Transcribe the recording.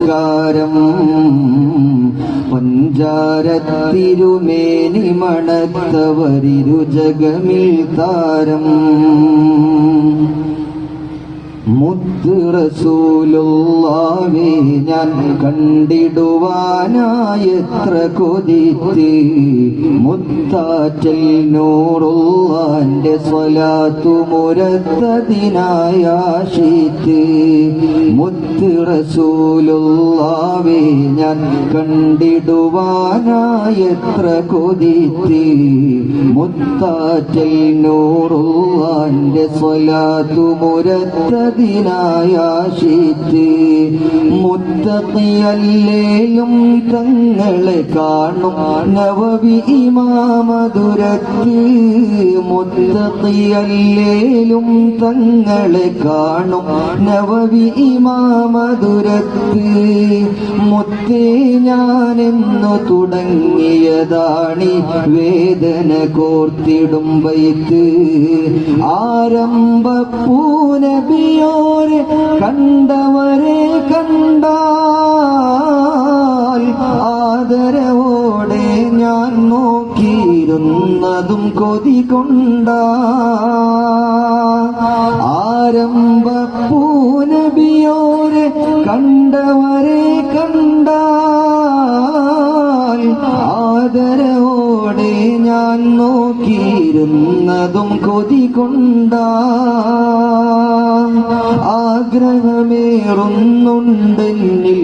നമസ്കാരം പഞ്ചാരത്തിരുമേനി മണത്തവരിരു ജഗമിൽ താരം മുത്ത് റസൂലുള്ളാഹി ഞാൻ കണ്ടിടുവാനായെത്ര കൊതിച്ച് മുത്താറ്റൽ നൂറുള്ളാന്റെ സ്വലാത്തു മുരത്തതിനായാശിച്ച് മുത്ത് റസൂലുള്ളാഹി ഞാൻ കണ്ടിടുവാനായെത്ര കൊതിച്ച് മുത്താറ്റൽ നൂറുള്ളാന്റെ സ്വലാത്തു മുരത്തതിനായാശിച്ച് മുത്തഖിയല്ലേലും തങ്ങളെ കാണും നവവി ഇമാമദുരത്ത് മുത്തഖിയല്ലേലും തങ്ങളെ കാണും നവവി ഇമാമദുരത്ത് മുത്തേ ഞാനെന്നു തുടങ്ങിയതാണി വേദന കോർത്തിടും ബൈത്ത് ആരംഭ പൂനബിയോരെ കണ്ടവരെ കണ്ടാൽ ആദരവോടെ ഞാൻ നോക്കിയിരുന്നതും കൊതി കൊണ്ട ആരംഭ പൂനബിയോരെ കണ്ടവരെ കണ്ടാൽ ആദരവോടെ ഞാൻ നോക്കിയിരുന്നതും കൊതി കൊണ്ട ആഗ്രഹമേറുന്നുണ്ടെന്നിൽ